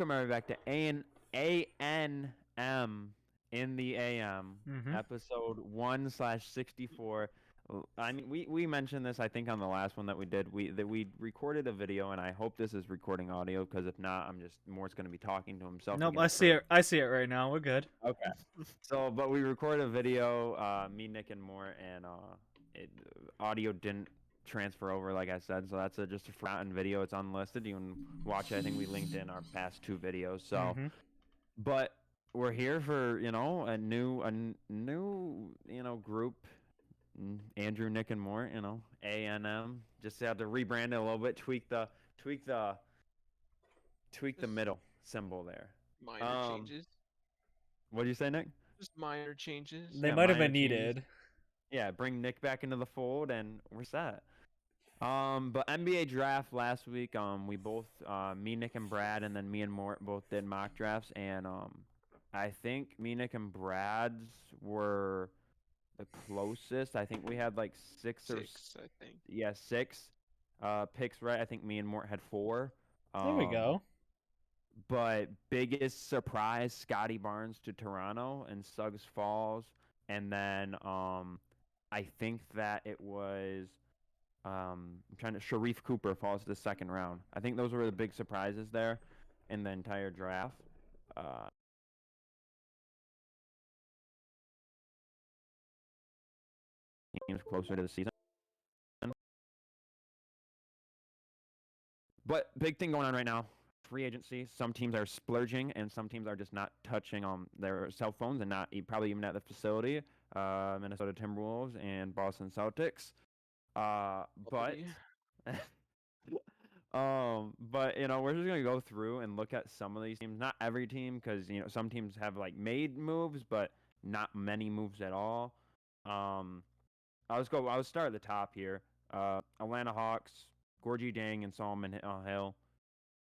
Welcome everybody back to ANM in the AM, Mm-hmm. episode 1/64. I mean, we mentioned this I think on the last one that we did. We recorded a video, and I hope this is recording audio because if not, I'm just Mort's going to be talking to himself Nope, again I see for. it. I see it right now. We're good. Okay. So, but we recorded a video, me, Nick, and Mort, and audio didn't transfer over, like I said. So that's just a forgotten video. It's unlisted. You can watch it. I think we linked in our past two videos. So, Mm-hmm. but we're here for a new group. Andrew, Nick, and Mort. ANM. Just had to rebrand it a little bit, tweak the tweak the Just middle symbol there. minor changes. What do you say, Nick? Just minor changes. They Yeah, might have minor been changes. needed. Yeah, bring Nick back into the fold, and we're set. But NBA draft last week, we both, me, Nick, and Brad, and then me and Mort both did mock drafts, and I think me, Nick, and Brad's were the closest. I think we had like six, I think. yeah, six picks right. I think me and Mort had four. There we go. But biggest surprise, Scotty Barnes to Toronto and Suggs Falls, and then I think that it was Sharif Cooper falls to the second round. I think those were the big surprises there in the entire draft. Teams closer to the season. But big thing going on right now, free agency. Some teams are splurging, and some teams are just not touching their cell phones and not probably even at the facility. Minnesota Timberwolves and Boston Celtics. But but we're just gonna go through and look at some of these teams. Not every team, because some teams have like made moves, but not many moves at all. I'll start at the top here. Atlanta Hawks, Gorgie Dang and Solomon Hill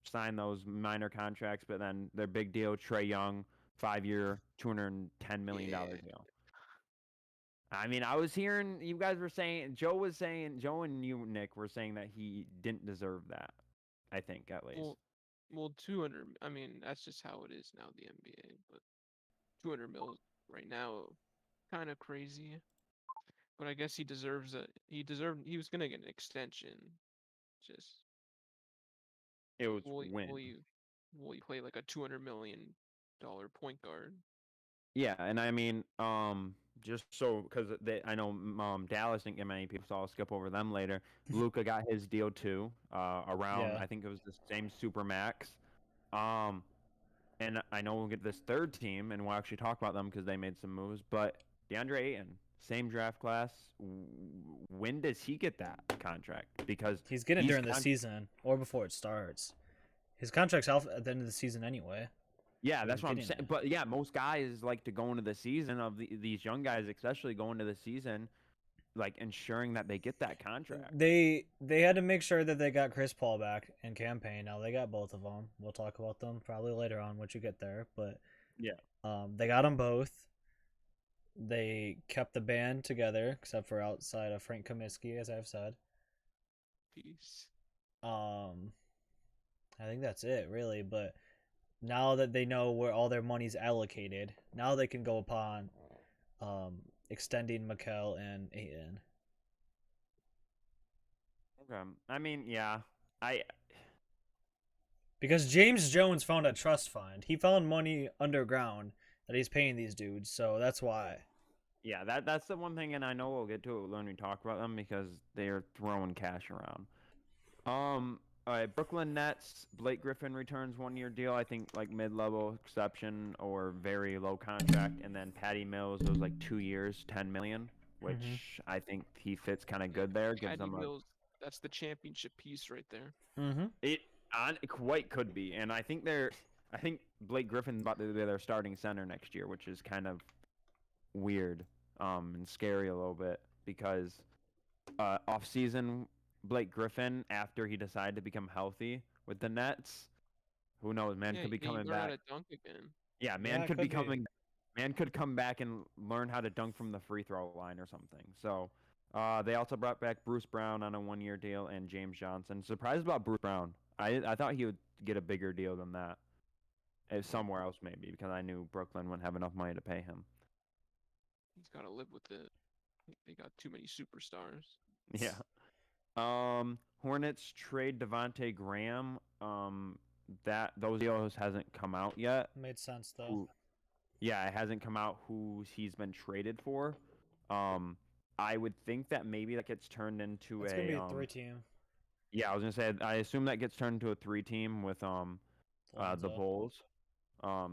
signed those minor contracts, but then their big deal, Trey Young, 5-year, $210 million deal. I mean, I was hearing you guys were saying, Joe and you, Nick, were saying that he didn't deserve that. I think, at least. Well, 200. I mean, that's just how it is now, the NBA. But 200 mil right now, kind of crazy. But I guess he deserves it. He was gonna get an extension. Just It was will win. will you play like a $200 million point guard? Yeah, and I mean, just so because I know Dallas didn't get many people, so I'll skip over them later. Luka got his deal too, around I think it was the same super max. And I know we'll get this third team, and we'll actually talk about them because they made some moves. But DeAndre Ayton, same draft class. When does he get that contract? Because he's getting it during the season or before it starts. His contract's off at the end of the season anyway. Yeah, that's what I'm saying. But yeah, most guys like to go into the season of these young guys, especially go into the season, like ensuring that they get that contract. They had to make sure that they got Chris Paul back in campaign. Now they got both of them. We'll talk about them probably later on once you get there. But yeah, they got them both. They kept the band together, except for outside of Frank Kaminsky, as I've said. Peace. I think that's it, really. But now that they know where all their money's allocated, now they can go upon extending Mikal and Ayton. Okay. I mean, yeah. Because James Jones found a trust fund. He found money underground that he's paying these dudes, so that's why. Yeah, that's the one thing, and I know we'll get to it when we talk about them because they're throwing cash around. All right, Brooklyn Nets, Blake Griffin returns 1-year deal. I think like mid-level exception or very low contract, and then Patty Mills was like 2 years, $10 million, which I think he fits kind of good there. Gives them Mills, that's the championship piece right there. It quite could be, and I think Blake Griffin's about to be their starting center next year, which is kind of weird, and scary a little bit because off season. Blake Griffin, after he decided to become healthy with the Nets, who knows? Man could be coming back. How to dunk again. Yeah, man could come back and learn how to dunk from the free throw line or something. So, they also brought back Bruce Brown on a 1-year deal and James Johnson. Surprised about Bruce Brown. I thought he would get a bigger deal than that. somewhere else maybe because I knew Brooklyn wouldn't have enough money to pay him. He's got to live with it. They got too many superstars. Yeah. Hornets trade Devonte Graham. Those deals hasn't come out yet. Made sense though. Yeah, it hasn't come out who he's been traded for. I would think that maybe that gets turned into It's gonna be a 3-team. Yeah, I was gonna say I assume that gets turned into a 3-team with the Bulls.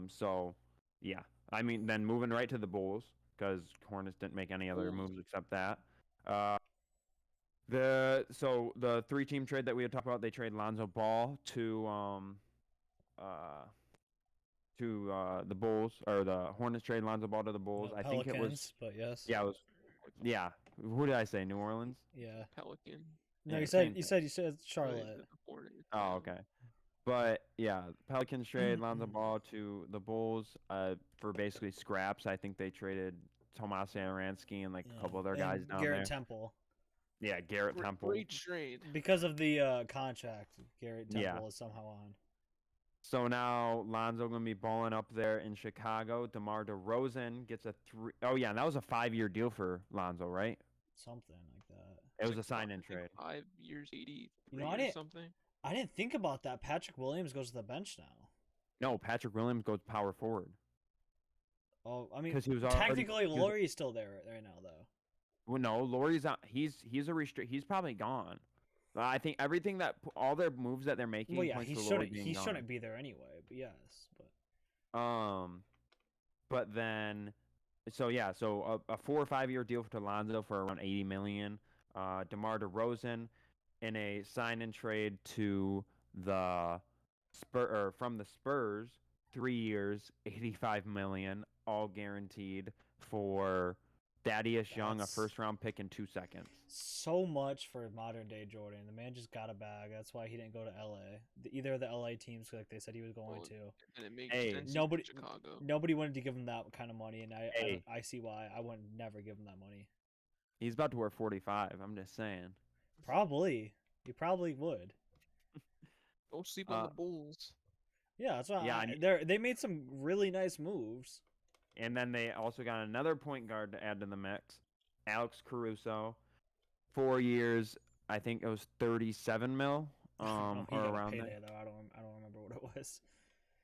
So yeah, I mean then moving right to the Bulls because Hornets didn't make any other moves except that. The 3-team trade that we had talked about, they trade Lonzo Ball to the Bulls, or the Hornets trade Lonzo Ball to the Bulls. I think it was, but yes. yeah, it was, yeah. Who did I say? New Orleans? Yeah. Pelican. No, Yeah, you said Charlotte. Oh, okay. But yeah, Pelicans trade Lonzo Ball to the Bulls for basically scraps. I think they traded Tomas Satoransky and like a couple other guys down Garrett there. Temple. Yeah, Garrett Temple. Great trade. Because of the contract, Garrett Temple is somehow on. So now Lonzo gonna be balling up there in Chicago. DeMar DeRozan gets a 3. Oh yeah, and that was a 5-year deal for Lonzo, right? Something like that. It was a sign-in trade. 5 years, 80. Something. I didn't think about that. Patrick Williams goes to the bench now. No, Patrick Williams goes power forward. Oh, I mean, because he was technically Laurie's still there right now, though. Well, no, Laurie's out. He's He's probably gone. I think everything that all their moves that they're making. Well, yeah, he shouldn't be there anyway. But yes, but then, so yeah, so a 4 or 5 year deal for Lonzo for around $80 million. DeMar DeRozan in a sign and trade to the from the Spurs, 3 years, $85 million, all guaranteed for Thaddeus Young, a first-round pick in 2 seconds. So much for modern-day Jordan. The man just got a bag. That's why he didn't go to L.A. Either of the L.A. teams, like they said he was going to. And it makes sense Chicago. Nobody wanted to give him that kind of money, and I see why. I would never give him that money. He's about to wear 45. I'm just saying. Probably. He probably would. Don't sleep on the Bulls. Yeah, that's why. They made some really nice moves. And then they also got another point guard to add to the mix, Alex Caruso, 4 years. I think it was 37 mil, or around payday, there. Though. I don't remember what it was.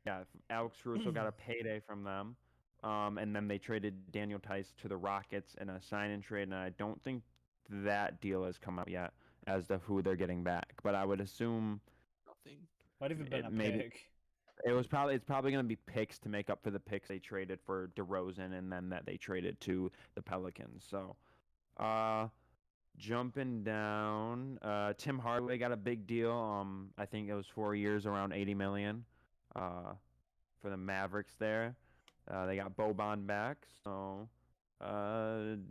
Yeah, Alex Caruso got a payday from them, and then they traded Daniel Tice to the Rockets in a sign-and trade, and I don't think that deal has come out yet as to who they're getting back. But I would assume nothing. Might have been a pick. It's probably going to be picks to make up for the picks they traded for DeRozan and then that they traded to the Pelicans. So, jumping down, Tim Hardaway got a big deal. I think it was 4 years, around $80 million, for the Mavericks there. They got Boban back. So,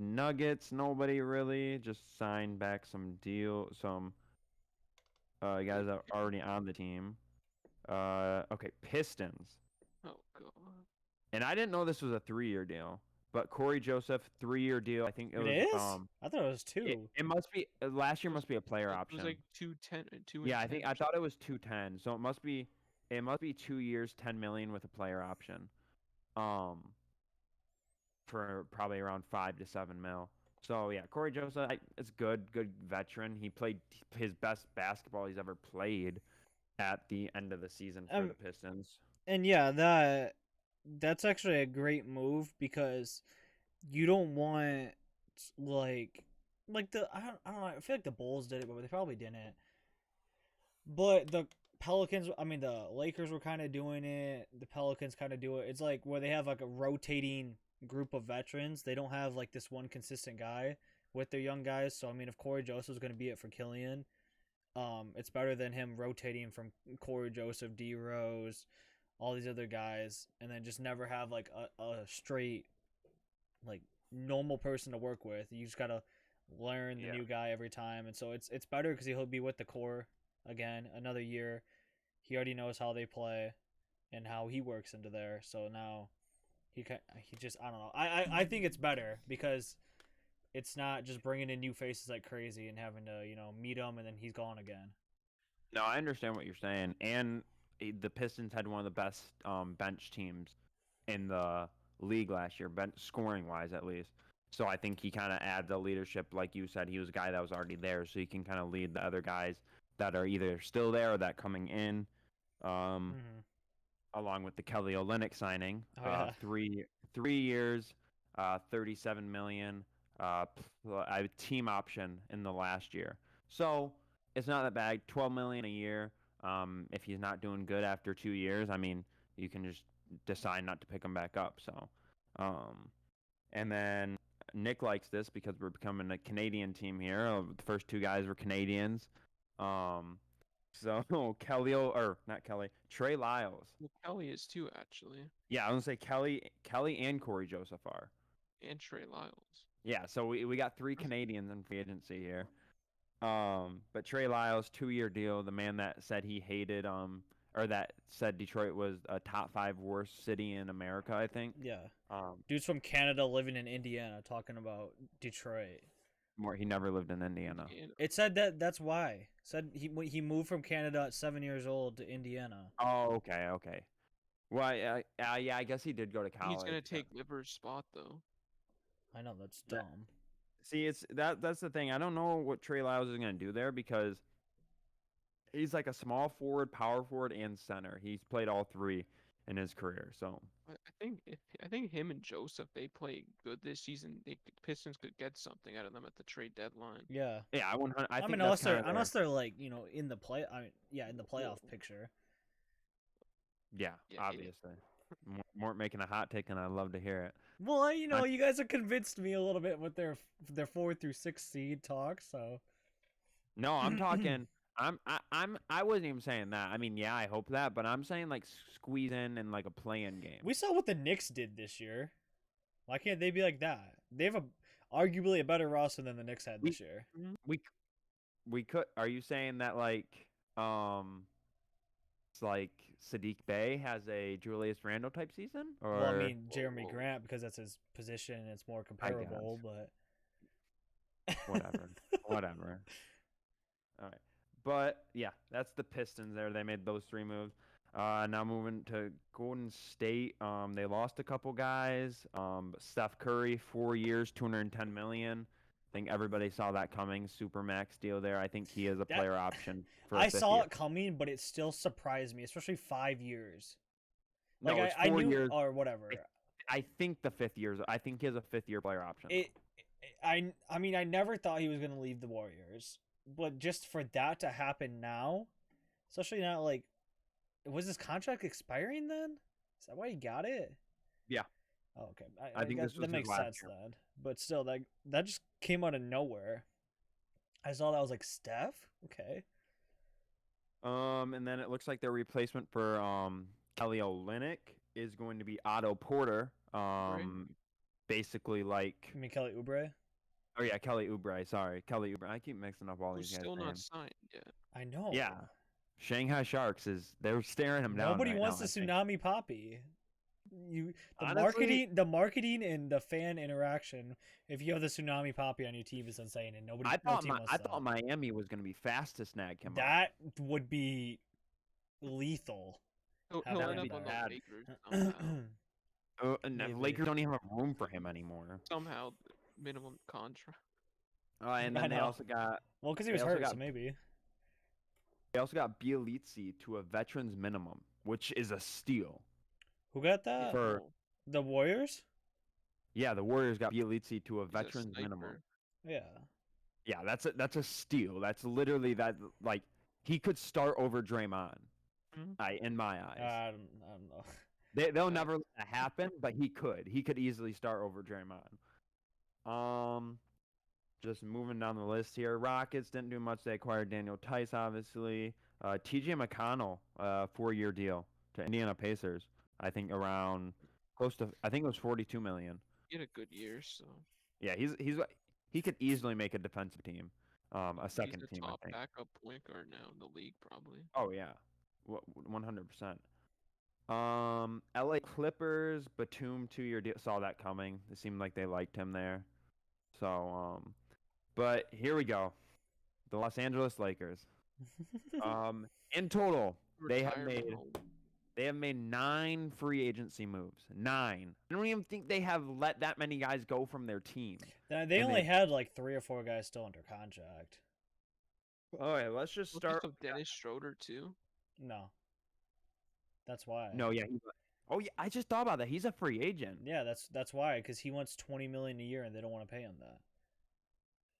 Nuggets, nobody really, just signed back some guys that are already on the team. Okay, Pistons. Oh god. And I didn't know this was a 3-year deal, but Corey Joseph, 3-year deal. I think it was. I thought it was 2. It must be last year. Must be a player option. It was like 210. Yeah, I thought it was 210. So it must be 2 years, $10 million with a player option. For probably around 5 to 7 mil. So yeah, Corey Joseph, it's good veteran. He played his best basketball he's ever played at the end of the season for the Pistons. And yeah, that's actually a great move because you don't want like the I don't know, I feel like the Bulls did it, but they probably didn't. But the Pelicans, I mean the Lakers were kind of doing it, the Pelicans kind of do it. It's like where they have like a rotating group of veterans. They don't have like this one consistent guy with their young guys. So I mean if Corey Joseph is going to be it for Killian, it's better than him rotating from Corey Joseph, D Rose, all these other guys, and then just never have like a straight like normal person to work with. You just gotta learn the new guy every time, and so it's better because he'll be with the core again another year. He already knows how they play and how he works into there. So now he just I don't know. I think it's better because it's not just bringing in new faces like crazy and having to meet him and then he's gone again. No, I understand what you're saying, and the Pistons had one of the best bench teams in the league last year, bench scoring wise at least. So I think he kind of adds the leadership, like you said. He was a guy that was already there, so he can kind of lead the other guys that are either still there or that coming in. Along with the Kelly Olynyk signing, Oh, yeah. 3 years, 37 million, a team option in the last year. So it's not that bad. 12 million a year. If he's not doing good after 2 years, I mean, you can just decide not to pick him back up. So, and then Nick likes this because we're becoming a Canadian team here. The first two guys were Canadians. So Trey Lyles. Well, Kelly is too, actually. Yeah, I was gonna say Kelly and Corey Joseph are. And Trey Lyles. Yeah, so we got 3 Canadians in free agency here. But Trey Lyles, 2-year deal. The man that said he hated or that said Detroit was a top 5 worst city in America, I think. Yeah. Dude's from Canada living in Indiana talking about Detroit. He never lived in Indiana. It said that's why. It said he moved from Canada at 7 years old to Indiana. Oh, okay. Well, yeah, I guess he did go to college. He's gonna take Liver's spot though. I know that's dumb. See, that's the thing. I don't know what Trey Lyles is gonna do there because he's like a small forward, power forward, and center. He's played all 3 in his career. So I think him and Joseph, they play good this season. Pistons could get something out of them at the trade deadline. Yeah. Yeah, I think unless they're like in the play. In the playoff picture. Yeah, obviously. Mort making a hot take, and I love to hear it. Well, you guys have convinced me a little bit with their 4 through 6 seed talk. So. No, I'm talking. I wasn't even saying that. I mean, yeah, I hope that, but I'm saying like squeeze in like a play-in game. We saw what the Knicks did this year. Why can't they be like that? They have arguably a better roster than the Knicks had this year. We could. Are you saying that like it's like Sadiq Bey has a Julius Randle type season? Or well, I mean Jeremy Grant because that's his position and it's more comparable, but whatever. All right. But yeah, that's the Pistons there. They made those 3 moves. Now moving to Golden State. They lost a couple guys. Steph Curry, 4 years, $210 million. I think everybody saw that coming. Supermax deal there. I think he is a player option. I saw it coming, but it still surprised me, especially 5 years. Like no, it's 4 I knew, years. or whatever. I think the 5th year. I think he has a 5th year player option. I mean, I never thought he was going to leave the Warriors. But just for that to happen now, especially not like, was his contract expiring then? Is that why he got it? Yeah. Oh, okay. I think this was that makes sense then. But still, that just came out of nowhere. I saw that, I was like, Steph? Okay. And then it looks like their replacement for Kelly Olynyk is going to be Otto Porter. Right. Basically like. You mean Kelly Oubre? Oh yeah, Kelly Oubre. Sorry, Kelly Oubre. I keep mixing up all these guys. Still not signed yet. I know. Yeah, Shanghai Sharks they're staring him down. Nobody wants the Tsunami Poppy. The marketing and the fan interaction. If you have the Tsunami Poppy on your team, is insane, and nobody. I thought Miami was going to be fast to snag him. That would be lethal. He'll end up on the Lakers somehow. And Lakers don't even have room for him anymore. Somehow. Minimum contract. And then they also got. Well, because he was hurt, so maybe. They also got Bielitsi to a veterans minimum, which is a steal. Who got that? For the Warriors? Yeah, the Warriors got Bielitsi to a veterans minimum. Yeah. Yeah, that's a steal. That's literally that. Like he could start over Draymond. In my eyes. I don't know. They'll never let that happen, but he could. He could easily start over Draymond. Just moving down the list here. Rockets didn't do much. They acquired Daniel Tice, obviously. T.J. McConnell, 4-year deal to Indiana Pacers. I think around close to. I think it was $42 million. He had a good year, so. Yeah, he could easily make a defensive team, a second team. He's a top I think. backup point guard now in the league, probably. Oh yeah, 100%. L.A. Clippers, Batum 2-year deal. Saw that coming. It seemed like they liked him there. So, but here we go. The Los Angeles Lakers. In total, They have retirement made home. they have made 9 free agency moves. 9. I don't even think they have let that many guys go from their team. They And only had like 3 or 4 guys still under contract. All right, let's just start. With Dennis Schroeder too. No. That's why. No, yeah. Oh, yeah. I just thought about that. He's a free agent. Yeah, that's why, because he wants $20 million a year, and they don't want to pay him that.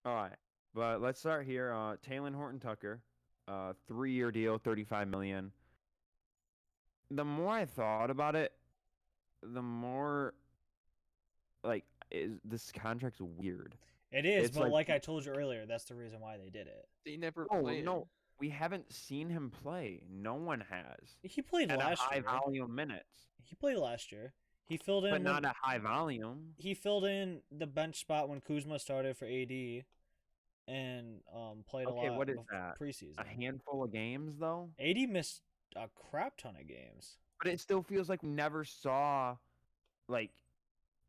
All right, but let's start here. Taylon Horton Tucker, 3-year deal, $35 million. The more I thought about it, the more this contract's weird. It is, It's but like- like I told you earlier, that's the reason why they did it. They never Oh play him. no, we haven't seen him play. No one has. He played At a last high year. volume minutes, He played last year. He filled in but not when- at high volume. he filled in the bench spot when Kuzma started for AD, and played a Okay, lot what is of that? preseason. A handful of games though, AD missed a crap ton of games. but it still feels like we never saw like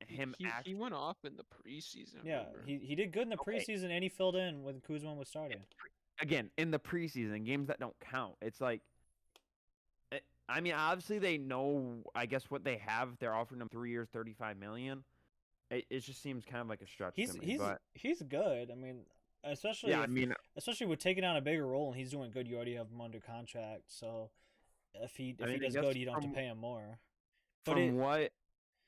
him He actually. went off in the preseason. Yeah, remember? he did good in the Okay. preseason, and he filled in when Kuzma was starting. Again, in the preseason, games that don't count. It's like, I mean, obviously they know, I guess, what they have. They're offering him 3 years, $35 million. It just seems kind of like a stretch to me. But He's good. I mean, especially yeah, I mean, especially with taking on a bigger role, and he's doing good. You already have him under contract, so if he I mean, I does guess good, you don't have to from- pay him more. But from what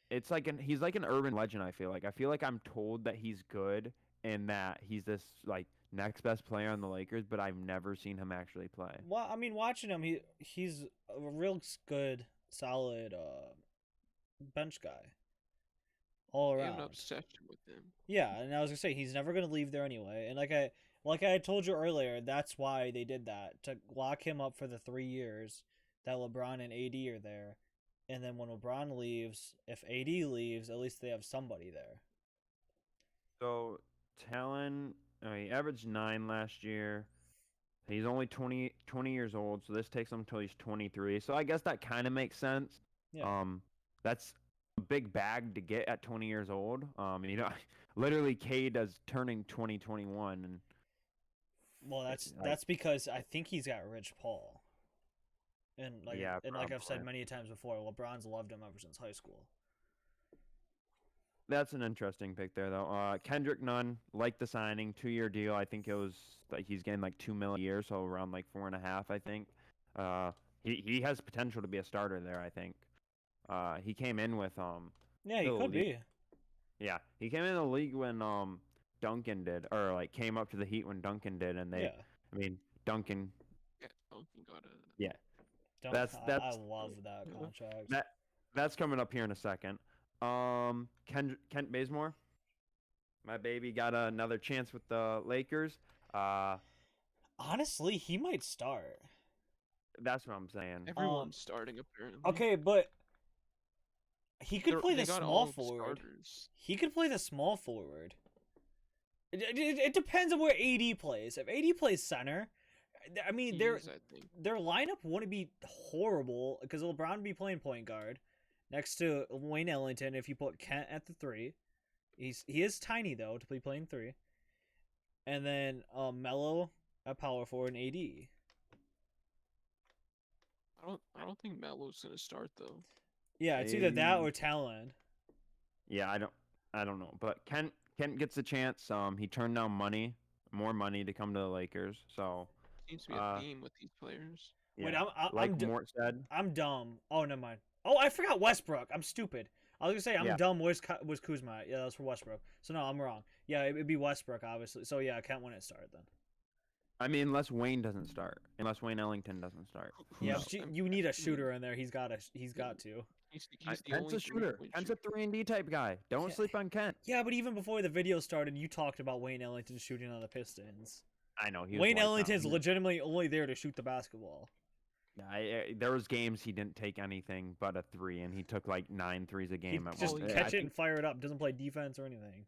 it's like, he's like an urban legend. I feel like I'm told that he's good and that he's this like next best player on the Lakers, but I've never seen him actually play. well, I mean, watching him, he's a real good, solid bench guy. All They have around. an obsession with him. Yeah, and I was gonna say he's never gonna leave there anyway. And like I told you earlier, that's why they did that, to lock him up for the 3 years that LeBron and AD are there. And then when LeBron leaves, if AD leaves, at least they have somebody there. So Talon, he averaged 9 last year. He's only 20 years old, so this takes him until he's 23. So I guess that kind of makes sense. Yeah. That's a big bag to get at 20 years old. You know, literally Cade is turning 2021, and Well, like- that's because I think he's got Rich Paul. And like Yeah, I've said probably. many times before, LeBron's loved him ever since high school. that's an interesting pick there, though. Kendrick Nunn, like the signing, 2-year deal. I think it was like he's getting like $2 million a year, so around like 4.5, I think. He has potential to be a starter there. I think. He came in with Yeah, he Still could elite. be. Yeah, he came in the league when Duncan did, or like came up to the Heat when Duncan did, and they, Yeah. I mean, Duncan. Yeah, Duncan got a. That's- I love that contract. That's coming up here in a second. Kent Bazemore, my baby, got another chance with the Lakers. Honestly, he might start. That's what I'm saying. Everyone's starting apparently. Okay, but he could play They the got small all forward. starters. He could play the small forward. It depends on where AD plays. If AD plays center, I mean, He their is, I think. lineup wouldn't be horrible because LeBron would be playing point guard next to Wayne Ellington. If you put Kent at the 3, he is tiny though to be playing 3, and then Melo at power forward and AD. I don't think Melo's gonna start though. Yeah, it's either that or Talon. Yeah, I don't know, but Kent gets a chance. He turned down more money to come to the Lakers. So Seems to be a theme with these players. yeah, Wait, like I'm Mort said. I'm dumb. Oh, never mind. Oh, I forgot Westbrook. I'm stupid. I was gonna say I'm Yeah. dumb. Where's Kuzma? Yeah, that was for Westbrook. So no, I'm wrong. Yeah, it'd be Westbrook, obviously. So yeah, Kent wouldn't start then. I mean, unless Wayne doesn't start, unless Wayne Ellington doesn't start. Yeah, Who's- but I mean, you need a shooter in there. He's got to. He's got to. He's the Kent's only a shooter. three-point Kent's a shooter. 3-and-D type guy. Don't Yeah. sleep on Kent. Yeah, but even before the video started, you talked about Wayne Ellington shooting on the Pistons. I know he was Wayne lights out. Ellington's legitimately only there to shoot the basketball. There was games he didn't take anything but a 3, and he took like 9 threes a He game at just one. yeah, catch I it think- and fire it up. Doesn't play defense or anything.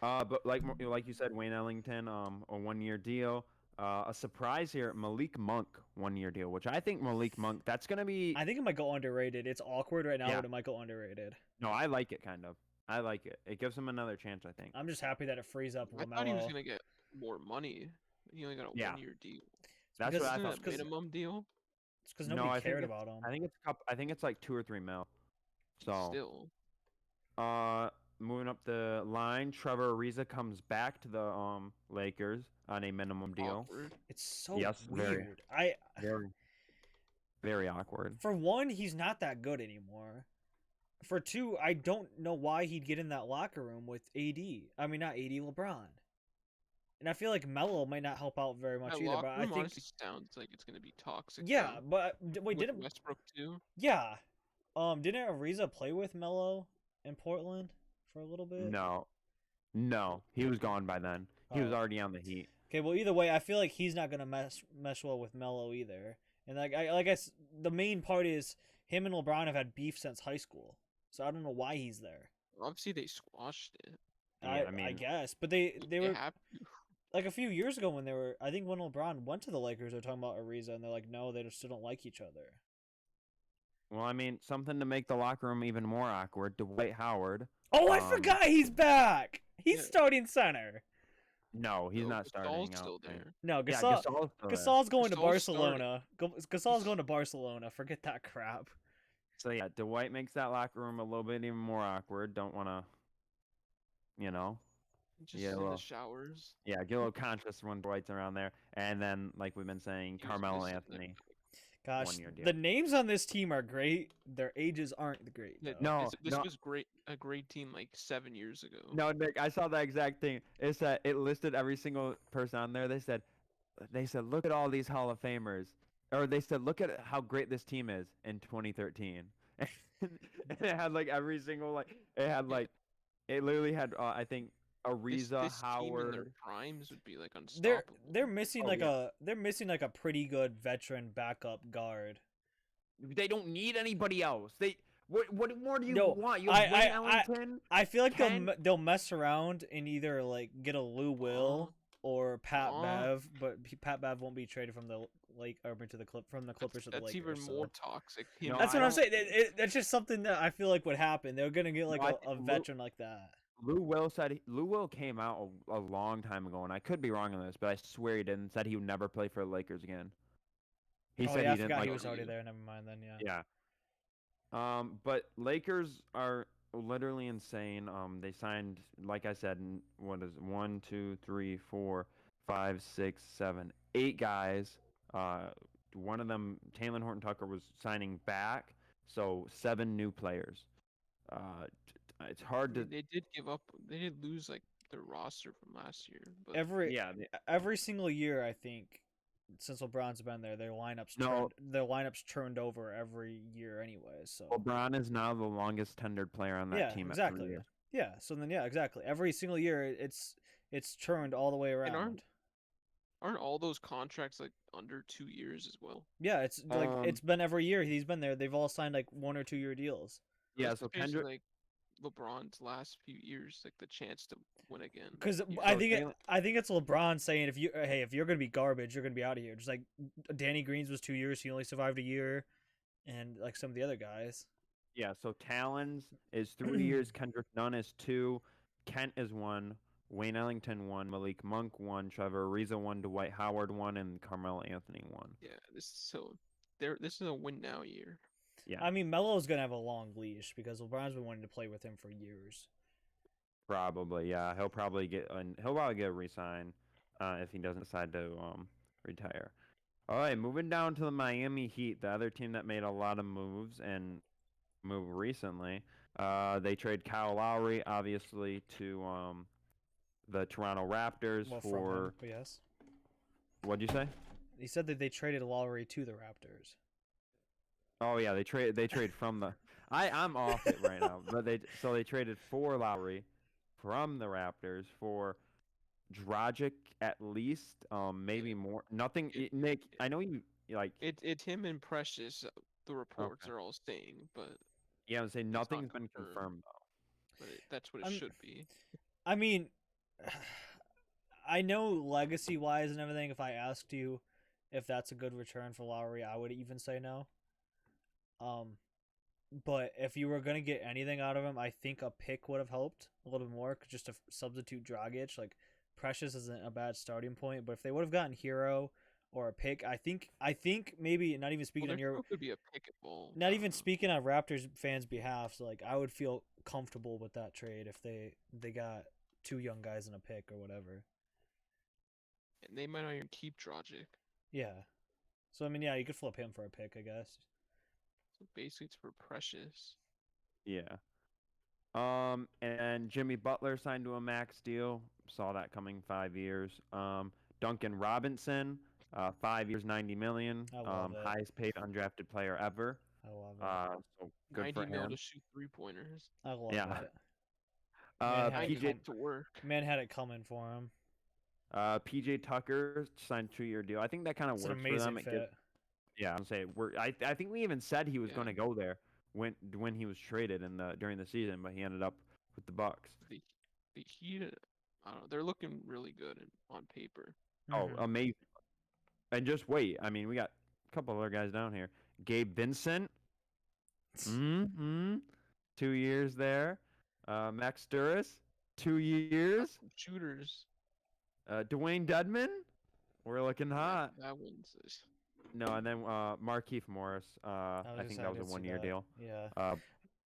But like you said, Wayne Ellington, a 1-year deal. A surprise here, Malik Monk, 1-year deal, which I think Malik Monk, that's gonna be. I think it might go underrated. It's awkward right now, Yeah. but it might go underrated. No, I like it kind of. I like it. It gives him another chance, I think. I'm just happy that it frees up I thought he was LaMelo. gonna get more money. He only got a Yeah. 1-year deal. That's because- what I Isn't thought. that a minimum deal? It's because No, nobody I think cared it's, about him. I think it's like 2 or 3 mil. So, Still, moving up the line, Trevor Ariza comes back to the Lakers on a minimum deal. awkward. It's so Yes, very. weird. Very, very awkward. For one, he's not that good anymore. For two, I don't know why he'd get in that locker room with AD. I mean, not AD, LeBron. And I feel like Melo might not help out very much That either. locker But I room think, honestly sounds like it's gonna be toxic. yeah. though. But wait, With didn't Westbrook too? yeah, didn't Ariza play with Melo in Portland for a little bit? No, he was gone by then. He was Oh. already on the Heat. Okay, well, either way, I feel like he's not gonna mesh well with Melo either. And the main part is him and LeBron have had beef since high school, so I don't know why he's there. Obviously, they squashed it. Yeah, I mean, guess, but they were have to. like a few years ago when they were. I think when LeBron went to the Lakers, they were talking about Ariza, and they're like, no, they just still don't like each other. well, I mean, something to make the locker room even more awkward. Dwight Howard. Oh, I forgot he's back. He's Yeah. starting center. No, he's No, not starting Gasol's out. still there. there. No, Yeah, Gasol's Gasol's still there. Gasol's going to Gasol's starting. Barcelona. Gasol's going to Barcelona. Forget that crap. So yeah, Dwight makes that locker room a little bit even more awkward. Don't want to, you know, Just Yeah, in well, the showers. get a little conscious when Dwight's around there. And then, like we've been saying, He was Carmelo missing, Anthony. Gosh, 1 year deal. the names on this team are great. Their ages aren't great. Yeah, though. No, this no. was a great team like 7 years ago. No, Nick, I saw that exact thing. It said it listed every single person on there. They said, look at all these Hall of Famers, or they said, look at how great this team is in 2013. And it had like every single it literally had I think Ariza, This team in their Howard. primes would be like unstoppable. They're missing Oh, like yeah. a pretty good veteran backup guard. They don't need anybody else. What more do you No, want? You have Wayne Ellington. I feel like Ken- they'll mess around and either like get a Lou Will or Pat Bev, but Pat Bev won't be traded from the from the Clippers to the That's Lakers. even so. more toxic. No, That's I what I'm don't- saying. That's just something that I feel like would happen. They're gonna get like No, I a think Lou- veteran like that. Lou Will came out a long time ago, and I could be wrong on this, but I swear he didn't. Said he would never play for the Lakers again. He Oh said yeah, I he didn't forgot like. he was already there. Never mind then. Yeah. Yeah. But Lakers are literally insane. They signed, like I said, what is it, 1, 2, 3, 4, 5, 6, 7, 8 guys. One of them, Taylon Horton Tucker, was signing back, so 7 new players. It's hard to. They did give up. They did lose like their roster from last year. But Every single year, I think, since LeBron's been there, their lineups turned over every year anyway. So LeBron is now the longest tenured player on that team. Exactly. At 3 years. Yeah. So then, exactly. Every single year, it's turned all the way around. aren't all those contracts like under 2 years as well? Yeah, it's like it's been every year he's been there. They've all signed like 1 or 2 year deals. Yeah, That's so basically, Kendrick. like LeBron's last few years, like the chance to win again. Because Yeah. I think it's LeBron saying if you're gonna be garbage, you're gonna be out of here. Just like Danny Green's was 2 years, he only survived a year, and like some of the other guys. Yeah, so Talon's is 3 years. Kendrick Nunn is 2. Kent is 1. Wayne Ellington 1. Malik Monk 1. Trevor Ariza 1. Dwight Howard 1. And Carmelo Anthony 1. Yeah, this is a win now year. Yeah. I mean, Melo's gonna have a long leash because LeBron's been wanting to play with him for years. Probably, yeah. He'll probably get a re-sign if he doesn't decide to retire. All right, moving down to the Miami Heat, the other team that made a lot of moves and moved recently. They trade Kyle Lowry, obviously, to the Toronto Raptors Well, from for him, but yes. What'd you say? He said that they traded Lowry to the Raptors. Oh yeah, they trade from the. I'm off it right now, but they traded for Lowry from the Raptors for Dragic at least, maybe more. Nothing, Nick. I know you like. It's him and Precious. The reports are all saying, but Yeah, I would say not nothing's been confirmed. confirmed though. but that's what it should be. I mean, I know legacy-wise and everything, if I asked you if that's a good return for Lowry, I would even say no. But if you were going to get anything out of him, I think a pick would have helped a little bit more, just to substitute Dragic. Like, Precious isn't a bad starting point, but if they would have gotten Hero or a pick. I think maybe not even speaking Well, on there your still could be a pick involved. not I even don't know. speaking on Raptors fans' behalf. So like I would feel comfortable with that trade if they got 2 young guys and a pick or whatever. And they might not even keep Dragic. Yeah. So I mean, yeah, you could flip him for a pick, I guess. So basically, it's for Precious. Yeah. And Jimmy Butler signed to a max deal. Saw that coming 5 years. Duncan Robinson, 5 years, 90 million. I love it. Highest paid undrafted player ever. I love it. So good 90 for mil him. to shoot 3-pointers. I love Yeah. it. Man had, I it PJ get to work. man had it coming for him. PJ Tucker signed a 2-year deal. I think that kind of It's an works for amazing them. fit. Yeah, I'm saying I think we even said he was Yeah. going to go there when he was traded during the season, but he ended up with the Bucks. The Heat, I don't know. They're looking really good on paper. Oh, Mhm. amazing! And just wait. I mean, we got a couple other guys down here. Gabe Vincent. 2 years there. Max Duras. 2 years. Shooters. Dwayne Dedman. We're looking hot. That one's this. No, and then Markieff Morris. I think that was a 1-year deal. Yeah.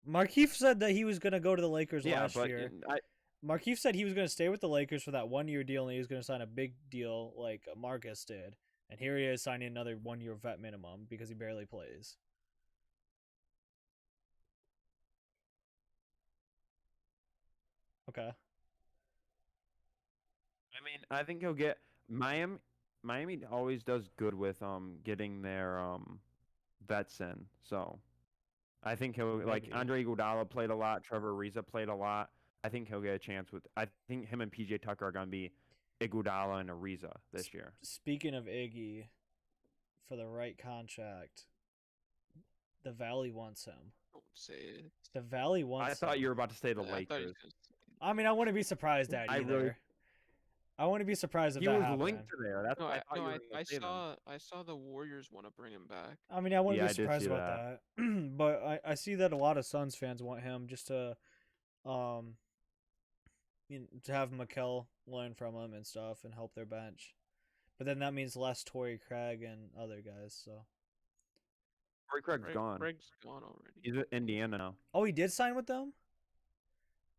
Markieff said that he was gonna go to the Lakers Yeah, last but year. Markieff said he was going to stay with the Lakers for that 1-year deal, and he was going to sign a big deal like Marcus did. And here he is signing another 1-year vet minimum because he barely plays. Okay. I mean, I think he'll get Miami. Miami always does good with getting their vets in. So I think he'll like Maybe. Andre Iguodala played a lot. Trevor Ariza played a lot. I think he'll get a chance with. I think him and PJ Tucker are gonna be Iguodala and Ariza this year. Speaking of Iggy, for the right contract, the Valley wants him. Don't say it. The Valley wants. I thought you were about to say the I thought he Lakers. was gonna say it. I mean, I wouldn't be surprised at I either. really- I wouldn't be surprised if He that was happened. linked to there. That's No, why I I, thought no, you were I, gonna say them. I saw the Warriors want to bring him back. I mean, I wouldn't Yeah, I be did surprised see about that. But I see that a lot of Suns fans want him just to, to have Mikal learn from him and stuff and help their bench. But then that means less Torrey Craig and other guys. So. Torrey Craig's gone. Craig's gone already. He's at Indiana now. Oh, he did sign with them.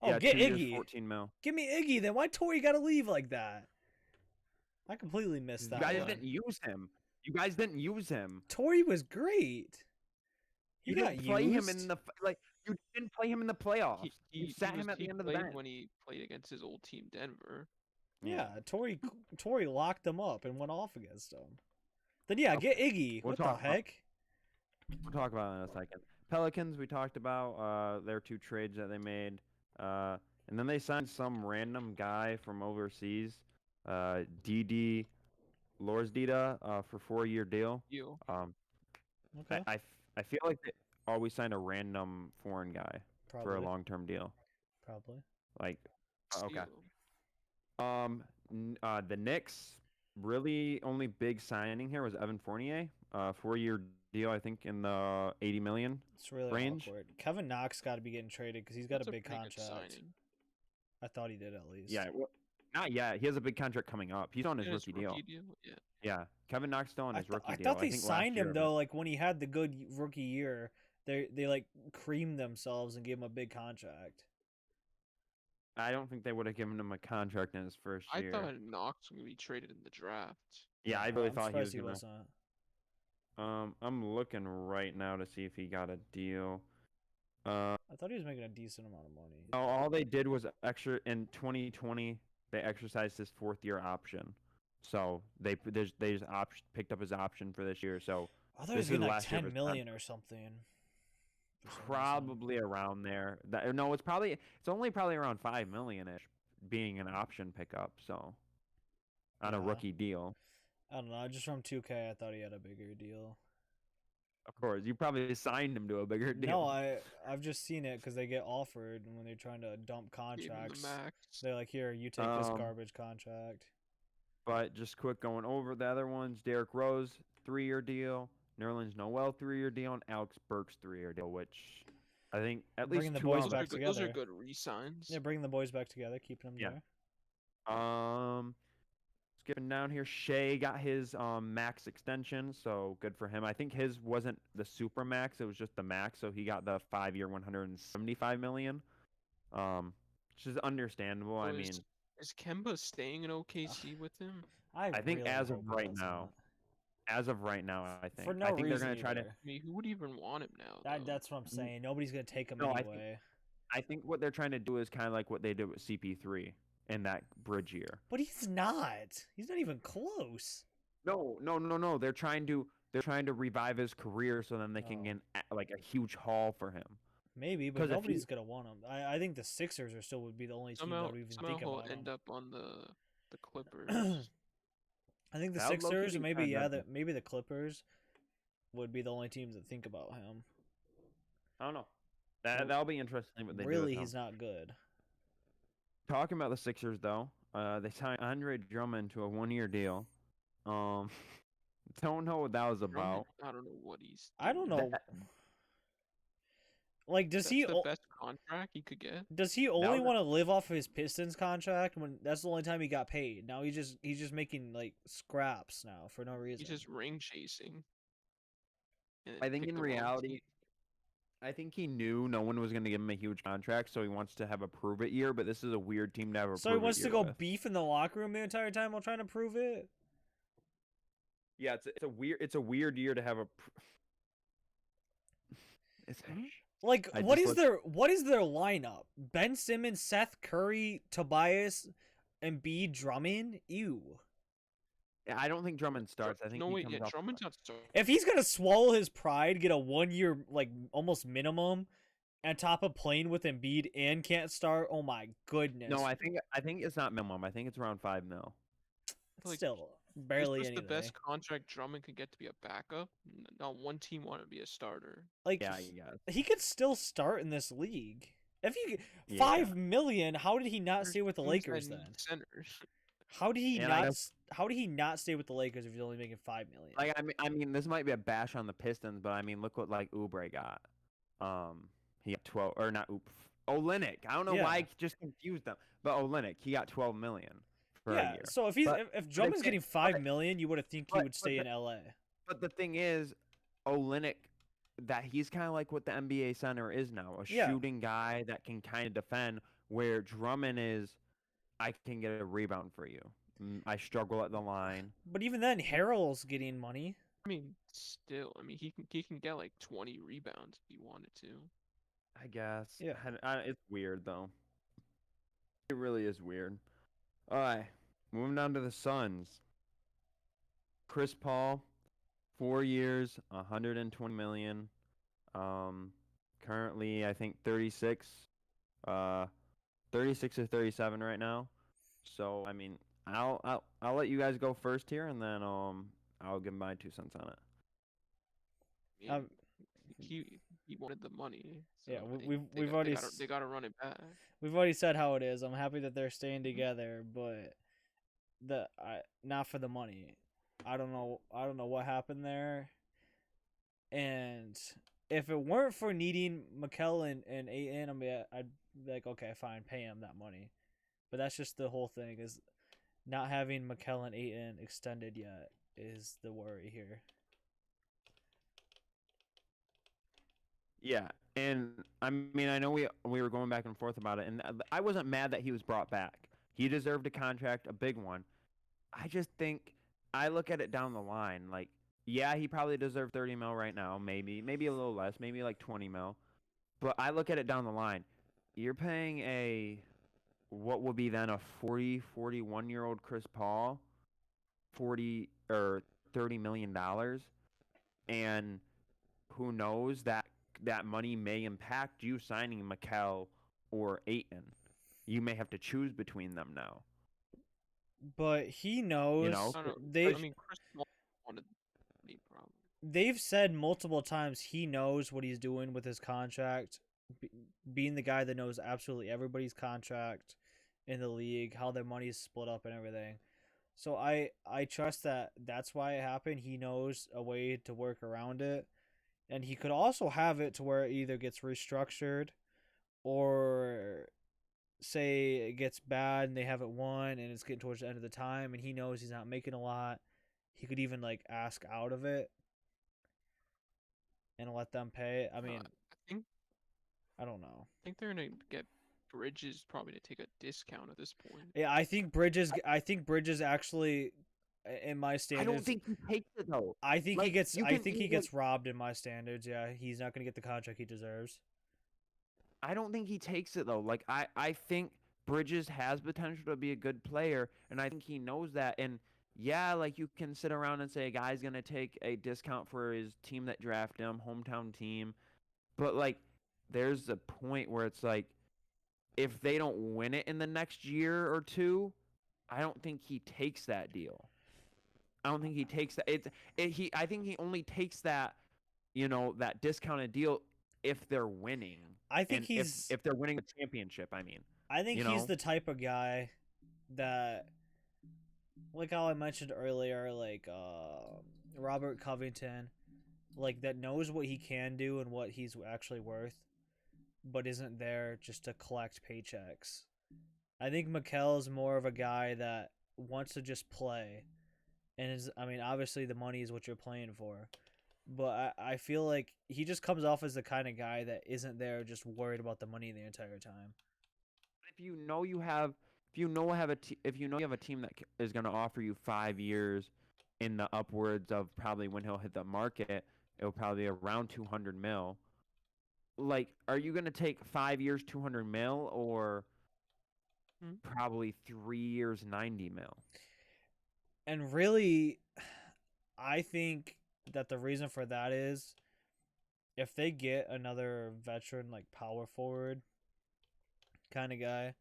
Oh, Yeah, get 2 years, Iggy. 14 mil. Give me Iggy. Then why Torrey got to leave like that? I completely missed You that guys one. didn't use him. You guys didn't use him. Torrey was great. He You got didn't play used. him in the you didn't play him in the playoffs. You sat him at he the end of the played bench. when he played against his old team, Denver. Yeah, Torrey locked them up and went off against them. Then yeah, get Iggy. We'll What the talk about- heck? We'll talk about it in a second. Pelicans, we talked about their 2 trades that they made. And then they signed some random guy from overseas, DD Lorsdita, for 4-year deal. You. Okay, I feel like they always sign a random foreign guy for a probably. long-term deal. Probably. Like, okay. Steal. The Knicks really only big signing here was Evan Fournier, 4-year deal, I think in the 80 million. It's really range. awkward. Kevin Knox got to be getting traded because he's got That's a big pretty good contract. signing. I thought he did at least. Yeah, well, not yet. He has a big contract coming up. He's on his Yeah, rookie deal. Yeah. Yeah, Kevin Knox still on I, his th- rookie I deal. thought they think last signed year, him but- though. Like when he had the good rookie year, they like creamed themselves and gave him a big contract. I don't think they would have given him a contract in his first I year. thought Knox was gonna be traded in the draft. Yeah, I really I'm thought he was surprised gonna. wasn't. I'm looking right now to see if he got a deal. I thought he was making a decent amount of money. No, all they did was in 2020 they exercised his 4th-year option, so they just picked up his option for this year. So I thought he was this is getting like last year of 10 his million or something. for some reason. probably around there. No, it's only probably around 5 million-ish, being an option pickup. So on a Yeah. rookie deal. I don't know. Just from 2K, I thought he had a bigger deal. Of course, you probably signed him to a bigger deal. No, I've just seen it because they get offered when they're trying to dump Gave him the contracts. max. They're like, here, you take this Um, garbage contract. But just quick going over the other ones. Derrick Rose, 3-year deal. Nerlens Noel, 3-year deal. And Alex Burks, 3-year deal, which I think at Bringing least the 2 boys of back them- Those are together. good re-signs. Yeah, bringing the boys back together, keeping them Yeah. there. Let's skipping down here, Shea got his max extension, so good for him. I think his wasn't the super max; it was just the max, so he got the 5-year, 175 million. Which is understandable. So I mean, is Kemba staying in OKC with him? I think really as of hope right that's now, not. I think For no I think they're reason gonna try to. either. I mean, who would even want him now? Though? That's what I'm saying. Nobody's gonna take him No, anyway. I think what they're trying to do is kind of like what they did with CP3 in that bridge year. But he's not. He's not even close. No. They're trying to revive his career so then they can get like a huge haul for him. Maybe, but 'Cause if nobody's he- gonna want him. I think the Sixers are still would be the only team that Somehow, would even somehow think he'll about end him. up on the Clippers. I think the That would low-key Sixers, be and maybe kinda maybe the Clippers would be the only teams that think about him. I don't know. That'll be interesting what they do. Really, with he's him. not good. Talking about the Sixers though, they signed Andre Drummond to a 1-year deal. Um, don't know what that was Drummond, about. I don't know what he's. I don't doing. know. Like, does That's he the best contract he could get? does he only was- want to live off of his Pistons contract when that's the only time he got paid? Now he's just making like scraps now for no reason. He's just ring chasing. and I think pick in the wrong reality, team. I think he knew no one was going to give him a huge contract, so he wants to have a prove it year. But this is a weird team to have a So he prove it wants to year go with. beef in the locker room the entire time while trying to prove it. Yeah, it's a weird year to have a. It's, Like, I what just is their lineup? Ben Simmons, Seth Curry, Tobias, Embiid, Drummond. Ew. I don't think Drummond starts. I think No he wait, comes yeah, off. Drummond's not starting. If he's gonna swallow his pride, get a 1-year like almost minimum, on top of playing with Embiid and can't start, oh my goodness. No, I think it's not minimum. I think it's around 5 mil. Like, Still Is barely this anything. the best contract Drummond could get to be a backup? Not one team want to be a starter. Like, Yeah, you got. he could still start in this league. If he Yeah. 5 million, how did he not There's stay with the teams that Lakers need then? Centers. How did he And How did he not stay with the Lakers if he's only making 5 million? Like I mean, this might be a bash on the Pistons, but I mean, look what like Oubre got. He got 12 or not. Olynyk. I don't know why I just confused them, but Olynyk he got 12 million for a Yeah. year. So if if Drummond's can't- getting 5 million, you would have think he but- would stay but in LA. But the thing is, Olynyk, that he's kind of like what the NBA center is now, a Yeah. shooting guy that can kind of defend. Where Drummond is, I can get a rebound for you. I struggle at the line. But even then, Harrell's getting money. I mean, still, I mean, he can get like 20 rebounds if he wanted to. I guess. Yeah. It's weird though. It really is weird. All right, moving down to the Suns. Chris Paul, 4 years, 120 million. Currently I think 36. 36 or 37 right now. So I mean, I'll let you guys go first here, and then I'll give my 2 cents on it. I Um, mean, he wanted the money. So Yeah, I think we've already they gotta run it back. We've already said how it is. I'm happy that they're staying together, but not for the money. I don't know what happened there. And if it weren't for needing Mikel and Ayton, I'd be like, okay, fine, pay him that money. But that's just the whole thing, is not having Mikel and Ayton extended yet is the worry here. Yeah, and I mean, I know we were going back and forth about it, and I wasn't mad that he was brought back. He deserved a contract, a big one. I just think I look at it down the line. Like, yeah, he probably deserved 30 mil right now, maybe a little less, maybe like 20 mil. But I look at it down the line. You're paying what would be then a 41-year-old Chris Paul 40 or 30 million dollars, and who knows, that money may impact you signing Mikel or Ayton. You may have to choose between them now. But he knows. know, I don't know. They I mean, Chris Paul wanted the problem. they've said multiple times he knows what he's doing with his contract, being the guy that knows absolutely everybody's contract in the league, how their money's split up and everything. So I trust that that's why it happened. He knows a way to work around it, and he could also have it to where it either gets restructured or say it gets bad and they haven't won and it's getting towards the end of the time and he knows he's not making a lot, he could even like ask out of it and let them pay. I mean, I think I don't know. I think they're gonna get Bridges probably to take a discount at this point. Yeah, I think Bridges. I think Bridges actually, in my standards. I don't think he takes it though. I think he Like, gets. you I can think he even- gets robbed in my standards. Yeah, he's not gonna get the contract he deserves. I don't think he takes it though. Like I think Bridges has potential to be a good player, and I think he knows that. And yeah, like you can sit around and say a guy's gonna take a discount for his team that drafted him, hometown team, but like there's a point where it's like if they don't win it in the next year or two, I don't think he takes that deal. I don't think he takes that. I think he only takes that, that discounted deal if they're winning. I think And he's. if they're winning the championship, I mean. I think you he's know? the type of guy that, like how I mentioned earlier, like Robert Covington, like that knows what he can do and what he's actually worth, but isn't there just to collect paychecks. I think Mikel's more of a guy that wants to just play, and is. I mean, obviously the money is what you're playing for, but I feel like he just comes off as the kind of guy that isn't there just worried about the money the entire time. If you know you have a team that is going to offer you 5 years in the upwards of probably when he'll hit the market, it'll probably be around 200 mil. Like, are you going to take 5 years, 200 mil, or probably 3 years, 90 mil? And really, I think that the reason for that is if they get another veteran like power forward kind of guy,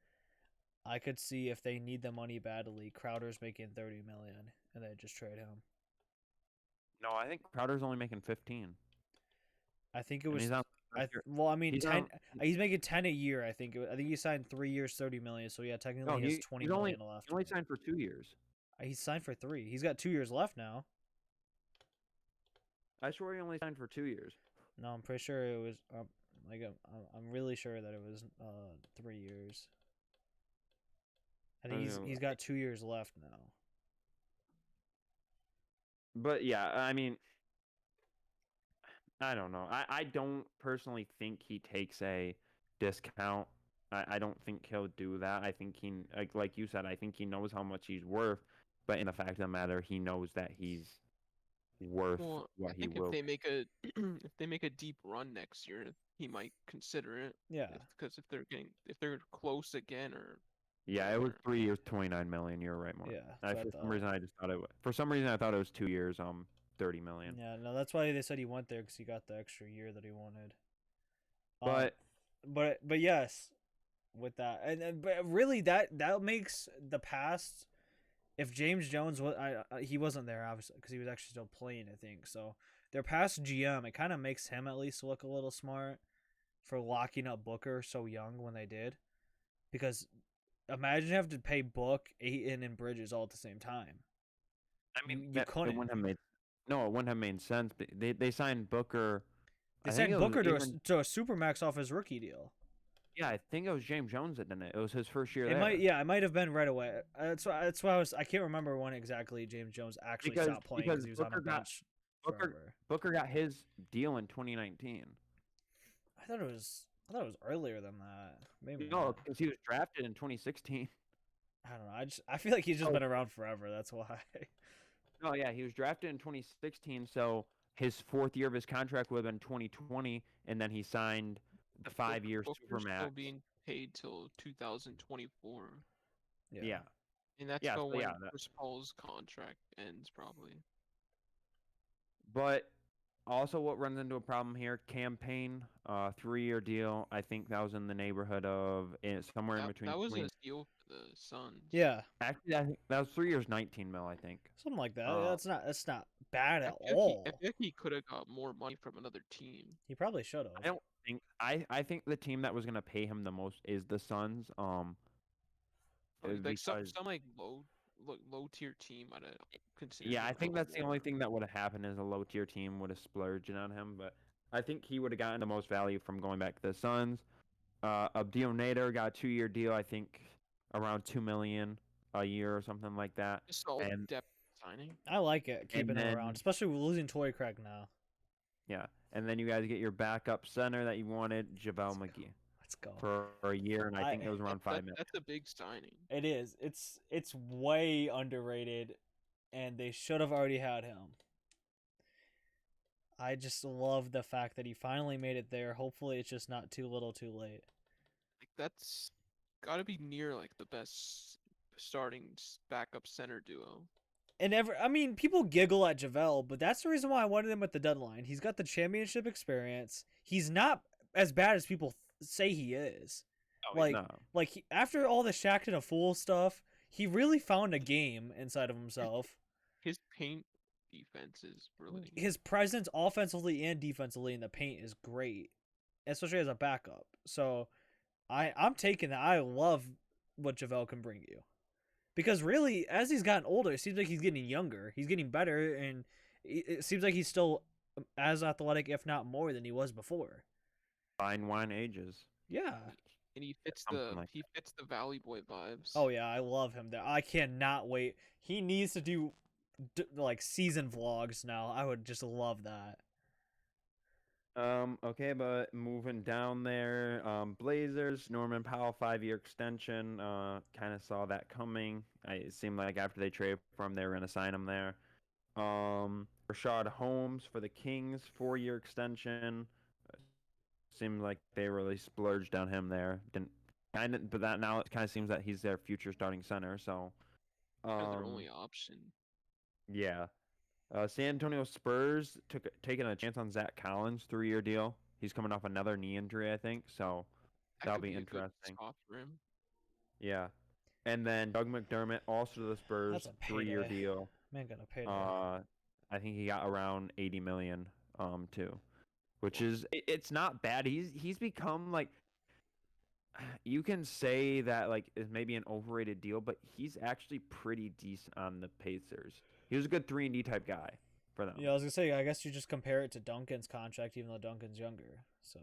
I could see if they need the money badly, Crowder's making 30 million and they just trade him. No, I think Crowder's only making 15. I think it And was. he's on Well, I mean, he's 10. on- He's making 10 a year. I think. I think he signed 3 years, 30 million. So yeah, technically he has 20 million left. He only signed for 2 years. He's signed for 3. He's got 2 years left now. I swear he only signed for 2 years. No, I'm pretty sure it was. I'm really sure that it was 3 years. I think he's got 2 years left now. But yeah, I mean, I don't know. I don't personally think he takes a discount. I don't think he'll do that. I think he, like you said, I think he knows how much he's worth. But in the fact of the matter, he knows that he's worth what I he think will. if they make a if they make a deep run next year, he might consider it. Yeah. Because if they're close again or Yeah, it was whatever. 3 years, 29 million. You're right, Mark. Yeah. For some reason, I just thought it. For some reason, I thought it was 2 years, 30 million. Yeah, no, that's why they said he went there because he got the extra year that he wanted. But But yes, with that but really that makes the past. If James Jones was, he wasn't there obviously because he was actually still playing. I think so. Their past GM, it kind of makes him at least look a little smart for locking up Booker so young when they did, because imagine having to pay Book, Ayton, and Bridges all at the same time. I mean, you it couldn't. wouldn't have made. No, it wouldn't have made sense. They signed Booker. They I think signed it was Booker even- to a supermax off his rookie deal. Yeah, I think it was James Jones that did it. It was his first year It there. might, it might have been right away. That's why I can't remember when exactly James Jones actually stopped playing because he was on a bench forever. Booker got his deal in 2019. I thought it was earlier than that. Maybe No, not. because he was drafted in 2016. I don't know. I feel like he's just been around forever. That's why. Oh yeah, he was drafted in 2016. So his 4th year of his contract would have been 2020, and then he signed the 5-year Booker's supermax. still being paid till 2024. Yeah. And that's Yeah, still so when yeah, Chris Paul's contract ends probably. But also, what runs into a problem here? Campaign, 3-year deal. I think that was in the neighborhood of somewhere in between. That was a deal for the Suns. Yeah. Actually, I think that was 3 years, 19 mil. I think. Something like that. That's not bad at I feel all. like he could have got more money from another team. He probably should have. I don't think. I think the team that was gonna pay him the most is the Suns. Like some because- like low tier team I'd consider. Yeah, him I think a little that's the more. only thing that would have happened is a low tier team would have splurged on him. But I think he would have gotten the most value from going back to the Suns. Abdel Nader got a 2-year deal, I think around $2 million a year or something like that. Just all And depth signing. I like it keeping him around, then especially with losing Torrey Craig now. yeah, and then you guys get your backup center that you wanted, JaVale McGee, Let's go. for a year, and I think it was around 5 million. That's a big signing. It is. It's way underrated, and they should have already had him. I just love the fact that he finally made it there. Hopefully, it's just not too little, too late. Like that's got to be near like the best starting backup center duo. And I mean, people giggle at JaVale, but that's the reason why I wanted him at the deadline. He's got the championship experience. He's not as bad as people say he is. Oh, Like, no. after all the Shaq and a Fool stuff, he really found a game inside of himself. His paint defense is really. His presence offensively and defensively in the paint is great, especially as a backup. So I'm taking that. I love what JaVale can bring you. Because really, as he's gotten older, it seems like he's getting younger. He's getting better, and it seems like he's still as athletic, if not more, than he was before. Fine wine ages. Yeah. And he fits Something like fits the Valley Boy vibes. Oh yeah, I love him there. I cannot wait. He needs to do like season vlogs now. I would just love that. Okay, but moving down there, Blazers, Norman Powell 5-year extension. Kind of saw that coming. It seemed like after they traded for him, they were gonna sign him there. Rashad Holmes for the Kings, 4-year extension. Seemed like they really splurged on him there. But that now it kind of seems that he's their future starting center. So, They're their only option. yeah. San Antonio Spurs taking a chance on Zach Collins, 3-year deal. He's coming off another knee injury, I think. So that'll could be a good interesting. spot for him. Yeah. And then Doug McDermott, also to the Spurs, That's a 3-year payday. deal. Man, got a payday. I think he got around 80 million, too, which is it's not bad. He's become like, you can say that like is maybe an overrated deal, but he's actually pretty decent on the Pacers. He was a good 3-and-D type guy for them. Yeah, I was gonna say. I guess you just compare it to Duncan's contract, even though Duncan's younger. So.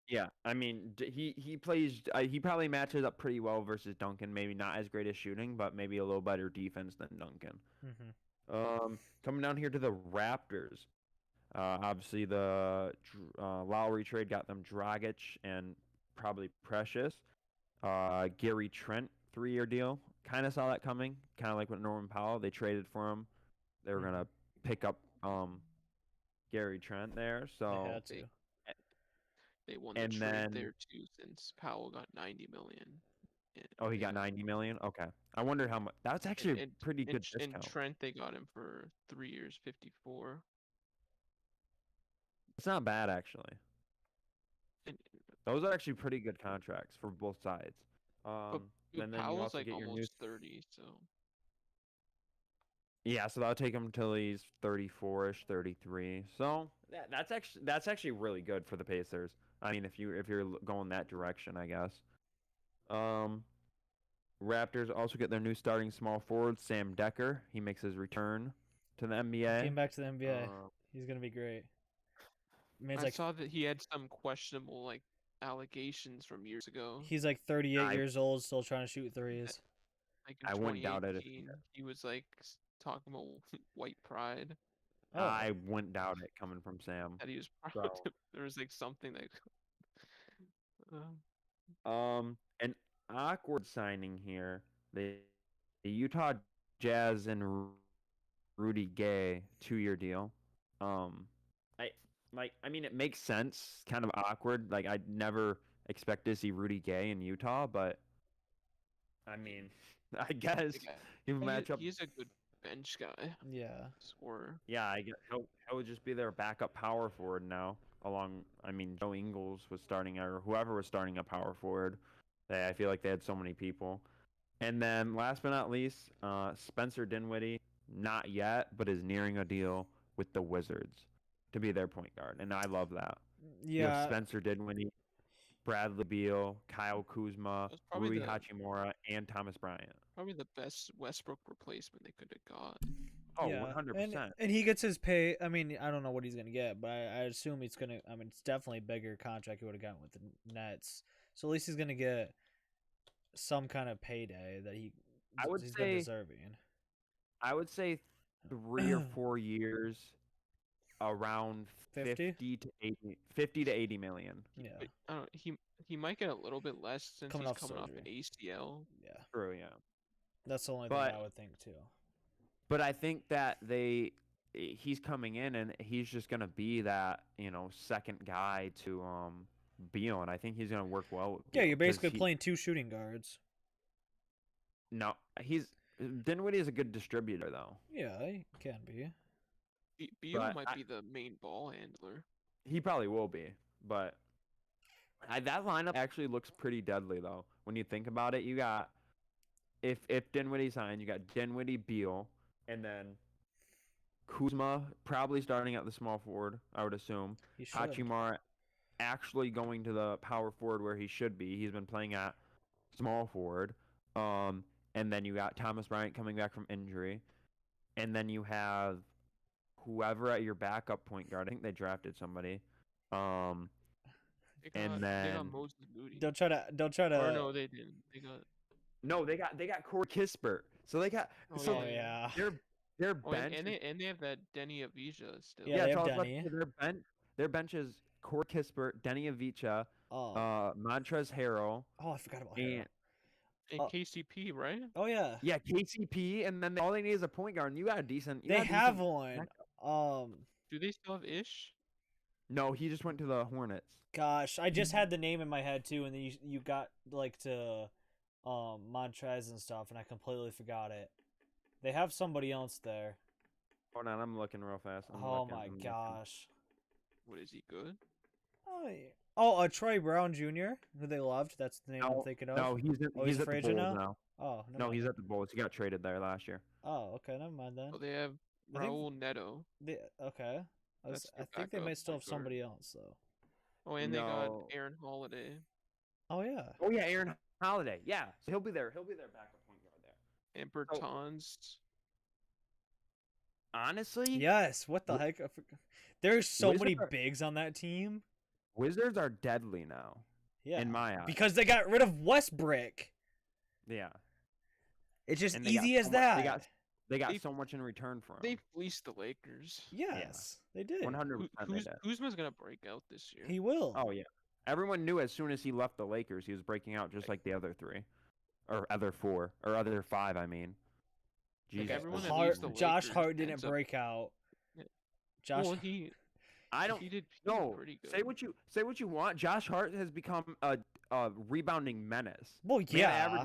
Yeah, I mean, he plays. He probably matches up pretty well versus Duncan. Maybe not as great as shooting, but maybe a little better defense than Duncan. Mm-hmm. Coming down here to the Raptors. Obviously, the Lowry trade got them Dragic and probably Precious. Gary Trent, 3-year deal. Kind of saw that coming. Kind of like with Norman Powell. They traded for him. They were gonna pick up Gary Trent there. So They had to. They won the trade there too, since Powell got 90 million. Oh, he got 90 million. Okay, I wonder how much. That's actually a pretty good discount. And Trent, they got him for 3 years, 54. It's not bad actually. And, Those are actually pretty good contracts for both sides. but and then you Powell's also like get your new. almost 30, so Yeah, so that'll take him until he's 34ish, 33. So that's actually really good for the Pacers. I mean, if you're going that direction, I guess. Raptors also get their new starting small forward, Sam Decker. He makes his return to the NBA. Came back to the NBA. He's gonna be great. I saw that he had some questionable like allegations from years ago. He's like 38 years old, still trying to shoot threes. Like in I wouldn't doubt it if 2018, he was like talking about white pride. Oh. I wouldn't doubt it coming from Sam. That he was So- there was like something like An awkward signing here. The Utah Jazz and Rudy Gay 2-year deal. I mean, it makes sense. Kind of awkward. Like, I'd never expect to see Rudy Gay in Utah, but I mean, I guess he would match up. He's a good bench guy. Yeah. Scorer. Yeah, I guess he'll just be their backup power forward now. I mean, Joe Ingles was starting, or whoever was starting a power forward. I feel like they had so many people. And then, last but not least, Spencer Dinwiddie, not yet, but is nearing a deal with the Wizards to be their point guard, and I love that. You have Yeah. Spencer Dinwiddie, Bradley Beal, Kyle Kuzma, That's probably Rui the- Hachimura, and Thomas Bryant. Probably the best Westbrook replacement they could have got. Oh, Yeah, 100%. And he gets his pay. I mean, I don't know what he's gonna get, but I assume it's gonna. I mean, it's definitely a bigger contract he would have gotten with the Nets. So at least he's gonna get some kind of payday that he's been say- deserving. I would say 3 or 4 years, around 50? 50 to 80 million. Yeah. But, I don't. He might get a little bit less since Coming he's off coming off an surgery. ACL. Yeah. True, yeah. That's the only But- thing I would think too. But I think that he's coming in and he's just gonna be that second guy to Beal, and I think he's gonna work well. With Yeah, Beal, you're 'cause basically playing two shooting guards. No, Dinwiddie is a good distributor though. Yeah, he can be. Beal But might be the main ball handler. He probably will be, but that lineup actually looks pretty deadly though. When you think about it, you got if Dinwiddie's signed, you got Dinwiddie, Beal, and then Kuzma probably starting at the small forward, I would assume. He should. Hachimura actually going to the power forward where he should be. He's been playing at small forward. And then you got Thomas Bryant coming back from injury. And then you have whoever at your backup point guard. I think they drafted somebody. They And got then- Moses Moody. Don't try to. Or no, they didn't. They got. No, they got Corey Kispert. So they got Oh, so yeah. their Oh, bench. and they have that Denny Avija still. Yeah, they have so I was about to Denny. say their bench is Corey Kispert, Denny Avicha, Oh. Montrezl Harrell, I forgot about him. And Oh. KCP, right? Oh yeah. yeah, KCP, and then all they need is a point guard, and you got a decent. They have one. Do they still have Ish? No, he just went to the Hornets. Gosh, I just had the name in my head too, and then you got to Montrez and stuff, and I completely forgot it. They have somebody else there. Hold on, I'm looking real fast. Oh my gosh. What, is he good? Trey Brown Jr., who they loved. That's the name I'm thinking of. No, he's he's at free the agent Bulls now? now. Oh, never No, mind. he's at the Bulls. He got traded there last year. Oh, okay, never mind then. Oh, they have I think- Raul Neto. Okay. That's I their think they backup might still have point guard. somebody else though. Oh, and they got No. Aaron Holiday. Oh yeah. Oh yeah, Aaron Holiday. Yeah, so he'll be there. He'll be their backup point guard there. And Bertans. Honestly, Yes. What the heck? There's so many Wizards are- bigs on that team. Wizards are deadly now. Yeah. In my eyes. Because they got rid of Westbrook. Yeah. It's just And they got easy as so much- that. They got They- so much in return for him. They fleeced the Lakers. Yes, they did. 100% they did. Kuzma's gonna break out this year. He will. Oh yeah. Everyone knew as soon as he left the Lakers, he was breaking out just like the other three, or other four, or other five. I mean, Jesus. everyone that Hart, leaves the Josh Lakers Hart didn't ends up- break out. Yeah. Josh. Well, he He did no. pretty good. Say what you want. Josh Hart has become a rebounding menace. Well, yeah.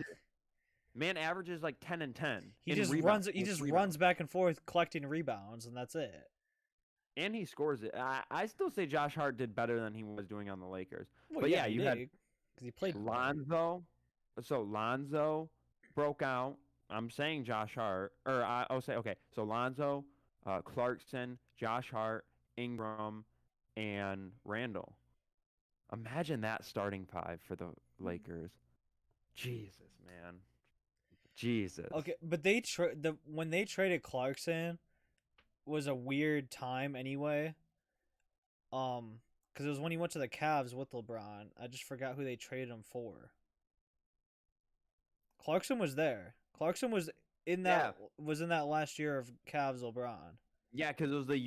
Man averages like 10 and 10. He in just rebounds, runs. He with just rebounds. runs back and forth collecting rebounds, and that's it. And he scores it. I still say Josh Hart did better than he was doing on the Lakers. Well, But yeah, he you did, had 'cause he played. Lonzo. So Lonzo broke out. I'm saying Josh Hart, or I'll say okay. So Lonzo, Clarkson, Josh Hart, Ingram, and Randall. Imagine that starting five for the Lakers. Jesus, man. Jesus. Okay, but when they traded Clarkson was a weird time anyway. Because it was when he went to the Cavs with LeBron. I just forgot who they traded him for. Clarkson was there. Clarkson was in that last year of Cavs LeBron. Yeah, because it was the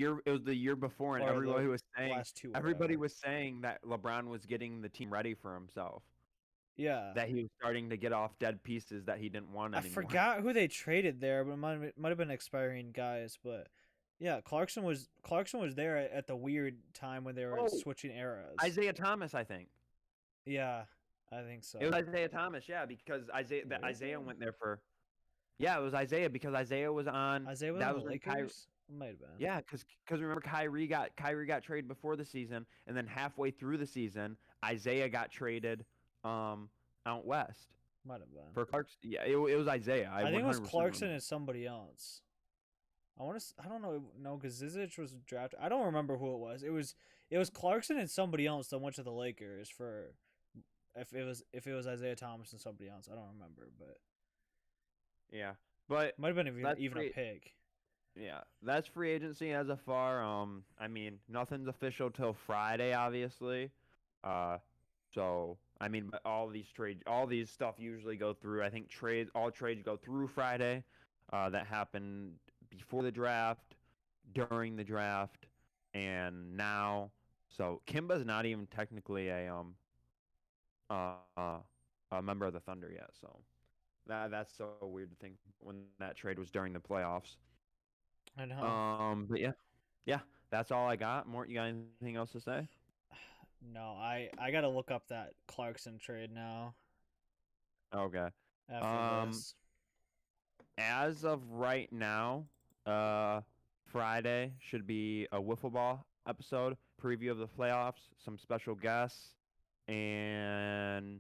year before, and Or the everybody was saying last two. everybody whatever. was saying that LeBron was getting the team ready for himself. Yeah. That he was starting to get off dead pieces that he didn't want I anymore. forgot who they traded there, but it might have been expiring guys. But yeah, Clarkson was there at the weird time when they were Oh, switching eras. Isaiah Thomas, I think. Yeah, I think so. It was Isaiah Thomas, yeah, because Isaiah went there for. Yeah, it was Isaiah because Isaiah was on. Isaiah was that on was the when Lakers. Might have been. Yeah, because remember Kyrie got traded before the season, and then halfway through the season, Isaiah got traded out west Might have been. for Clarkson. Yeah, it was Isaiah. I think it was 100% Clarkson remember. and somebody else. I don't know. No, because Zizic was drafted. I don't remember who it was. It was Clarkson and somebody else that went to the Lakers for. If it was Isaiah Thomas and somebody else, I don't remember, but Yeah, but might have been That's even a free- pick. yeah, that's free agency as of far. I mean, nothing's official till Friday, obviously. So I mean, but all these stuff usually go through. I think all trades go through Friday. That happened before the draft, during the draft, and now. So Kimba's not even technically uh, uh, a member of the Thunder yet. So that's so weird to think when that trade was during the playoffs. I know. But yeah, that's all I got. Mort, you got anything else to say? No, I gotta look up that Clarkson trade now Okay. after Um, this. as of right now, uh, Friday should be a wiffle ball episode, preview of the playoffs, some special guests, and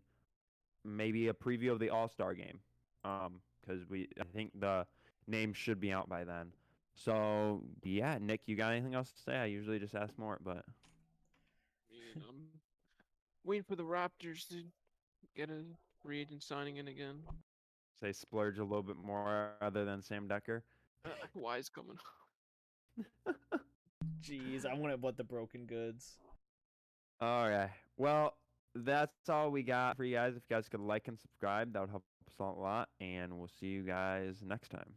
maybe a preview of the All-Star game. Because I think the name should be out by then. So yeah, Nick, you got anything else to say? I usually just ask Mort, but I mean, I'm waiting for the Raptors to get a free agent signing in again. say splurge a little bit more other than Sam Decker. Kawhi's coming. Jeez, I want to want the broken goods. All right. Well, that's all we got for you guys. If you guys could like and subscribe, that would help us out a lot. And we'll see you guys next time.